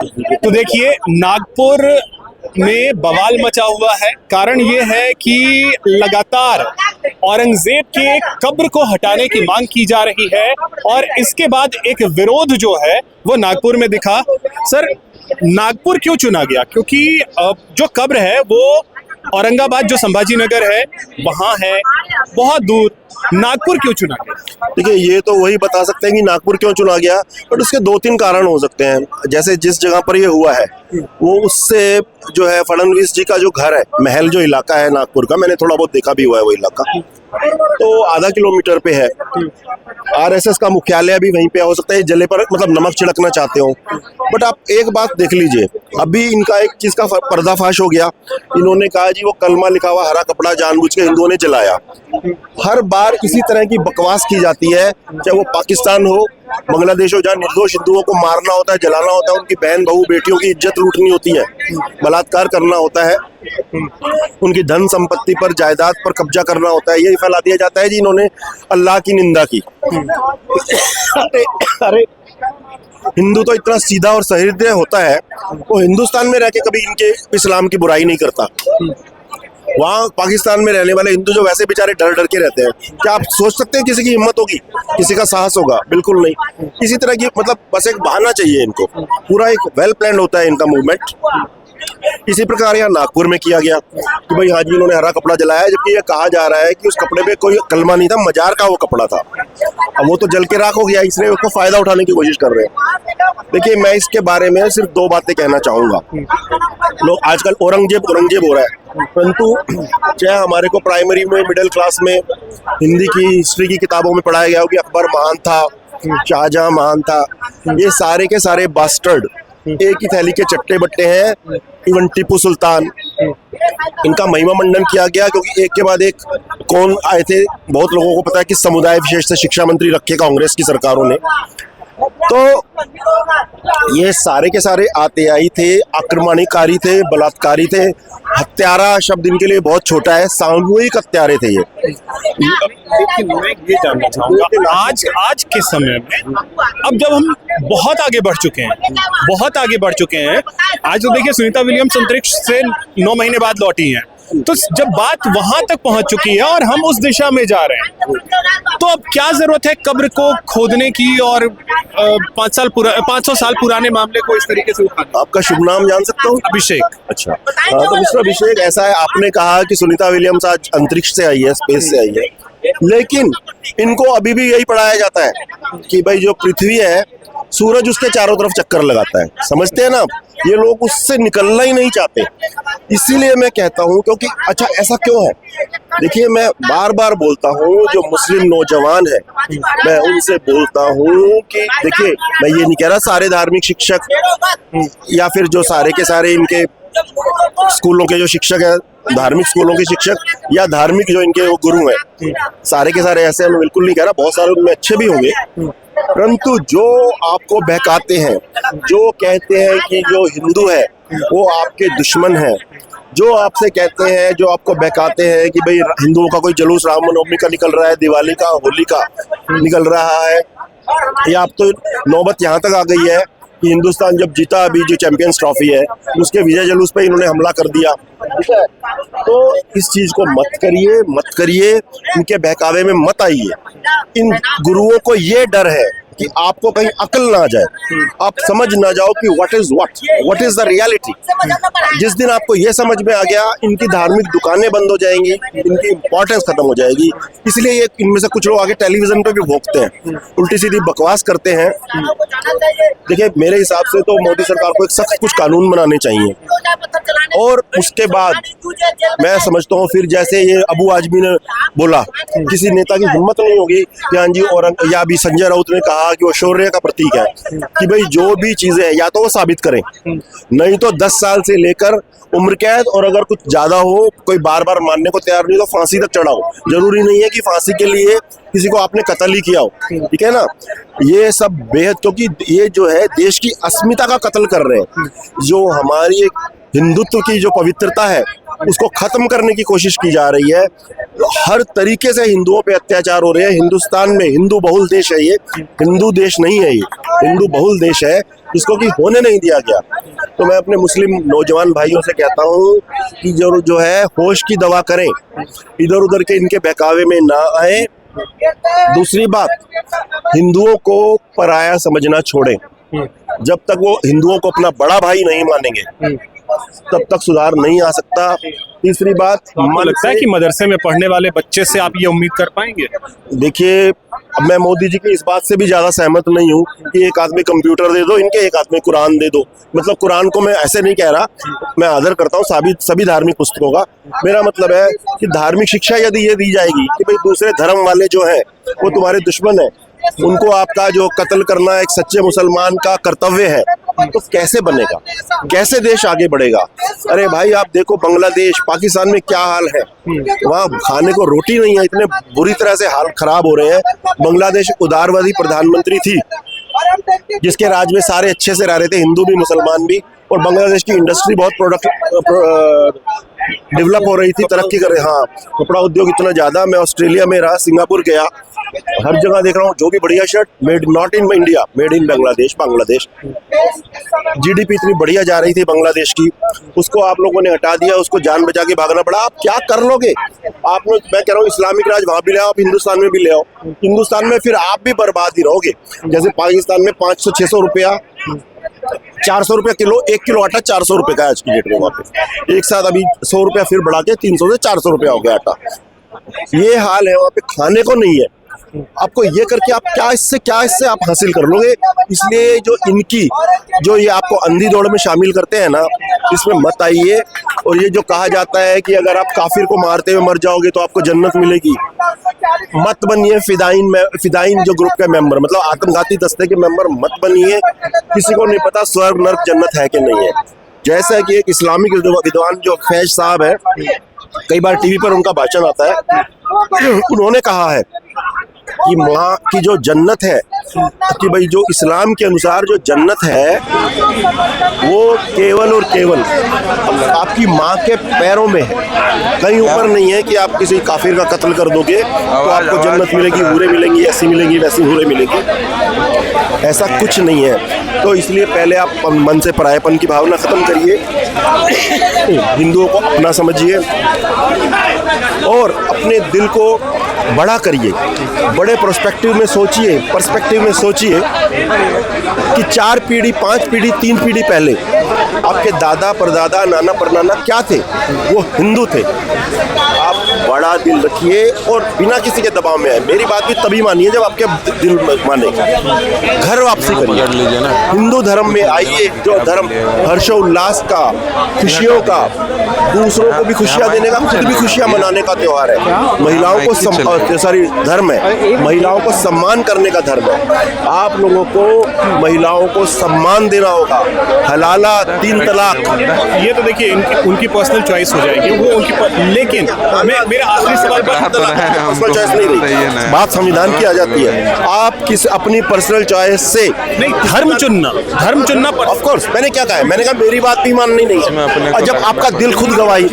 तो देखिए, नागपुर में बवाल मचा हुआ है। कारण ये है कि लगातार औरंगजेब के कब्र को हटाने की मांग की जा रही है और इसके बाद एक विरोध जो है वो नागपुर में दिखा। सर, नागपुर क्यों चुना गया? क्योंकि जो कब्र है वो औरंगाबाद जो संभाजी नगर है वहां है, बहुत दूर। नागपुर क्यों चुना गया? देखिए, ये तो वही बता सकते हैं कि नागपुर क्यों चुना गया, बट उसके दो तीन कारण हो सकते हैं। जैसे जिस जगह पर ये हुआ है वो उससे जो है फडणवीस जी का जो घर है, महल जो इलाका है नागपुर का, मैंने थोड़ा बहुत देखा भी हुआ है वो इलाका, तो आधा किलोमीटर पे है। आरएसएस का मुख्यालय भी वहीं पे हो सकता है, जले पर मतलब नमक छिड़कना चाहते हो। बट आप एक बात देख लीजिए, अभी इनका एक चीज का पर्दाफाश हो गया। इन्होंने कहा जी वो कलमा लिखा हुआ हरा कपड़ा जानबूझ के हिंदुओं ने जलाया। हर बार इसी तरह की बकवास की जाती है, चाहे वो पाकिस्तान हो, बांग्लादेश हो, जहाँ निर्दोष हिंदुओं को मारना होता है, जलाना होता है, उनकी बहन बहू बेटियों की इज्जत लूटनी होती है, बलात्कार करना होता है, उनकी धन संपत्ति पर, जायदाद पर कब्जा करना होता है, यही फैला दिया जाता है जी इन्होंने अल्लाह की निंदा की। अरे हिंदू तो इतना सीधा और सहृदय होता है, वो हिंदुस्तान में रह के कभी इनके इस्लाम की बुराई नहीं करता। वहाँ पाकिस्तान में रहने वाले हिंदू जो वैसे बेचारे डर डर के रहते हैं, क्या आप सोच सकते हैं किसी की हिम्मत होगी, किसी का साहस होगा? बिल्कुल नहीं। इसी तरह की मतलब बस एक बहाना चाहिए इनको, पूरा एक वेल प्लान होता है इनका मूवमेंट। इसी प्रकार यहाँ नागपुर में किया गया कि भाई हाँ जी इन्होंने हरा कपड़ा जलाया, जबकि ये कहा जा रहा है कि उस कपड़े पे कोई कलमा नहीं था, मजार का वो कपड़ा था। अब वो तो जल के राख हो गया, इसलिए उसको फायदा उठाने की कोशिश कर रहे हैं। देखिए, मैं इसके बारे में सिर्फ दो बातें कहना चाहूंगा। लोग आजकल औरंगजेब औरंगजेब हो रहा है, परंतु चाहे हमारे को प्राइमरी में, मिडिल क्लास में, हिंदी की हिस्ट्री की किताबों में पढ़ाया गया हो कि अकबर महान था, शाहजहां महान था, ये सारे के सारे बास्टर्ड एक ही थैली के चट्टे बट्टे हैं। इवन टीपू सुल्तान, इनका महिमा मंडन किया गया क्योंकि एक के बाद एक कौन आए थे। बहुत लोगों को पता है कि समुदाय विशेष से शिक्षा मंत्री रखे कांग्रेस की सरकारों ने, तो ये सारे के सारे आतेयाई थे, आक्रमणकारी थे, बलात्कारी थे। हत्यारा शब्द इनके लिए बहुत छोटा है, सामूहिक हत्यारे थे ये। लेकिन मैं ये जानना चाहूंगा, आज के समय में अब जब हम बहुत आगे बढ़ चुके हैं, आज तो देखिए सुनीता विलियम्स अंतरिक्ष से 9 महीने बाद लौटी हैं, तो जब बात वहां तक पहुंच चुकी है और हम उस दिशा में जा रहे हैं, तो अब क्या जरूरत है कब्र को खोदने की और 500 साल पुराने मामले को इस तरीके से उठाने? आपका शुभ नाम जान सकता हूँ? अभिषेक। अच्छा, हाँ, तो मिस्टर अभिषेक, ऐसा है, आपने कहा कि सुनीता विलियम्स आज अंतरिक्ष से आई है, स्पेस से आई है, लेकिन इनको अभी भी यही पढ़ाया जाता है कि भाई जो पृथ्वी है, सूरज उसके चारों तरफ चक्कर लगाता है। समझते हैं ना? ये लोग उससे निकलना ही नहीं चाहते। इसीलिए मैं कहता हूँ, क्योंकि अच्छा ऐसा क्यों है? देखिए, मैं बार बार बोलता हूँ, जो मुस्लिम नौजवान है मैं उनसे बोलता हूँ कि देखिए, मैं ये नहीं कह रहा सारे धार्मिक शिक्षक या फिर जो सारे के सारे इनके स्कूलों के जो शिक्षक हैं, धार्मिक स्कूलों के शिक्षक या धार्मिक जो इनके वो गुरु हैं, सारे के सारे ऐसे, मैं बिल्कुल नहीं कह रहा, बहुत सारे उनमें अच्छे भी होंगे, परंतु जो आपको बहकाते हैं, जो कहते हैं कि जो हिंदू है वो आपके दुश्मन है, जो आपसे कहते हैं, जो आपको बहकाते हैं कि भाई हिंदुओं का कोई जुलूस रामनवमी का निकल रहा है, दिवाली का, होली का निकल रहा है, या अब तो नौबत यहाँ तक आ गई है कि हिंदुस्तान जब जीता, अभी जो चैंपियंस ट्रॉफी है उसके विजय जुलूस पे इन्होंने हमला कर दिया, ठीक है? तो इस चीज को मत करिए, इनके बहकावे में मत आइए। इन गुरुओं को ये डर है कि आपको कहीं अकल ना आ जाए, आप समझ ना जाओ कि व्हाट इज द रियलिटी। जिस दिन आपको ये समझ में आ गया, इनकी धार्मिक दुकानें बंद हो जाएंगी, इनकी इंपॉर्टेंस खत्म हो जाएगी। इसलिए ये इनमें से कुछ लोग आगे टेलीविजन पे भी भोंकते हैं, उल्टी सीधी बकवास करते हैं। देखिए, मेरे हिसाब से तो मोदी सरकार को एक सख्त कुछ कानून बनाने चाहिए, और उसके बाद मैं समझता हूँ फिर जैसे ये अबू आजमी ने बोला, किसी नेता की हिम्मत नहीं होगी कि हाँ जी, और या भी संजय राउत ने कहा कि वो शौर्य का प्रतीक है, कि भाई जो भी चीजें हैं या तो वो साबित करें, नहीं तो 10 साल से लेकर उम्र कैद, और अगर कुछ ज्यादा हो, कोई बार बार मानने को तैयार नहीं तो फांसी तक चढ़ाओ। जरूरी नहीं है कि फांसी के लिए किसी को आपने कत्ल ही किया हो, ठीक है ना? ये सब बेहद, क्योंकि ये जो है देश की अस्मिता का कत्ल कर रहे हैं। जो हमारी हिंदुत्व की जो पवित्रता है उसको खत्म करने की कोशिश की जा रही है। हर तरीके से हिंदुओं पे अत्याचार हो रहे हैं। हिंदुस्तान में हिंदू बहुल देश है, ये हिंदू देश नहीं है, ये हिंदू बहुल देश है। जिसको कि होने नहीं दिया गया। तो मैं अपने मुस्लिम नौजवान भाइयों से कहता हूँ कि जो है होश की दवा करें, इधर उधर के इनके बहकावे में ना आए। दूसरी बात, हिंदुओं को पराया समझना छोड़ें। जब तक वो हिंदुओं को अपना बड़ा भाई नहीं मानेंगे तब तक सुधार नहीं आ सकता। तीसरी बात, आपको लगता है कि मदरसे में पढ़ने वाले बच्चे से आप ये उम्मीद कर पाएंगे? देखिए, मैं मोदी जी की इस बात से भी ज्यादा सहमत नहीं हूँ कि एक आदमी कंप्यूटर दे दो, इनके एक आदमी कुरान दे दो। मतलब कुरान को मैं ऐसे नहीं कह रहा, मैं आदर करता हूँ सभी धार्मिक पुस्तकों का। मेरा मतलब है कि धार्मिक शिक्षा यदि ये दी जाएगी कि भाई दूसरे धर्म वाले जो हैं वो तुम्हारे दुश्मन है, उनको आपका जो कत्ल करना एक सच्चे मुसलमान का कर्तव्य है, तो कैसे बनेगा, कैसे देश आगे बढ़ेगा? अरे भाई, आप देखो बांग्लादेश, पाकिस्तान में क्या हाल है, वहाँ खाने को रोटी नहीं है, इतने बुरी तरह से हाल खराब हो रहे हैं। बांग्लादेश उदारवादी प्रधानमंत्री थी जिसके राज में सारे अच्छे से रह रहे थे, हिंदू भी मुसलमान भी, और बांग्लादेश की इंडस्ट्री बहुत डेवलप हो रही थी, तरक्की कर रही। हाँ, कपड़ा उद्योग इतना ज्यादा। मैं ऑस्ट्रेलिया में रहा, सिंगापुर गया, हर जगह देख रहा हूँ जो भी बढ़िया shirt made not in India, made in Bangladesh. GDP इतनी बढ़िया जा रही थी बांग्लादेश की, उसको आप लोगों ने हटा दिया, उसको जान बचा के भागना पड़ा। आप क्या कर लोगे? आप लोग, मैं कह रहा हूँ इस्लामिक राज वहां भी ले आओ, आप हिंदुस्तान में भी ले आओ। हिंदुस्तान में फिर आप भी बर्बाद ही रहोगे। जैसे पाकिस्तान में 500-600 रुपया, 400 रुपया किलो, 1 किलो आटा 400 रुपये का आज की डेट में। वहाँ पे एक साथ अभी 100 रुपया फिर बढ़ा के 300 से 400 रुपया हो गया आटा। ये हाल है वहाँ पे, खाने को नहीं है। आपको ये करके आप क्या इससे आप हासिल कर लोगे? इसलिए जो ये आपको अंधी दौड़ में शामिल करते हैं ना, इसमें मत आइए। और ये जो कहा जाता है कि अगर आप काफिर को मारते हुए मर जाओगे तो आपको जन्नत मिलेगी, मत बनिए फिदाइन जो ग्रुप के मेंबर, मतलब आत्मघाती दस्ते के मेंबर मत बनिए। किसी को नहीं पता स्वर्ग नर्क जन्नत है कि नहीं है। जैसा कि एक इस्लामिक विद्वान जो फैज साहब है, कई बार टीवी पर उनका भाषण आता है, उन्होंने कहा है कि माँ की जो जन्नत है, कि भाई जो इस्लाम के अनुसार जो जन्नत है वो केवल और केवल आपकी माँ के पैरों में है, कहीं ऊपर नहीं है कि आप किसी काफिर का कत्ल कर दोगे तो आपको जन्नत मिलेगी, हूरें मिलेंगी, ऐसी मिलेंगी वैसी हूरें मिलेगी। ऐसा कुछ नहीं है। तो इसलिए पहले आप मन से परायेपन की भावना खत्म करिए, हिंदुओं को अपना समझिए और अपने दिल को बड़ा करिए, बड़े पर्सपेक्टिव में सोचिए कि 4 पीढ़ी, 5 पीढ़ी, 3 पीढ़ी पहले आपके दादा परदादा नाना परनाना क्या थे? वो हिंदू थे। आप बड़ा दिल रखिए और बिना किसी के दबाव में आए। मेरी बात भी तभी मानिए जब आपके दिल माने। घर वापसी करिए, हिंदू धर्म में आइए, जो धर्म हर्षोल्लास का, खुशियों का, दूसरों को भी खुशियां देने का, खुद भी खुशियां मनाने का त्योहार है। महिलाओं को धर्म है, महिलाओं को सम्मान करने का धर्म है। आप लोगों को महिलाओं को सम्मान देना होगा। हलाला 3 तलाक, ये तो देखिए उनकी पर्सनल चॉइस हो जाएगी, वो उनकी। लेकिन मेरा आखिरी सवाल, पर्सनल चॉइस नहीं रही, बात संविधान की आ जाती है। आप अपनी पर्सनल चॉइस से नहीं, धर्म चुनना। ऑफ कोर्स, मैंने क्या कहा है? मैंने कहा मेरी बात भी माननी नहीं है। और जब आपका दिल खुद गवाही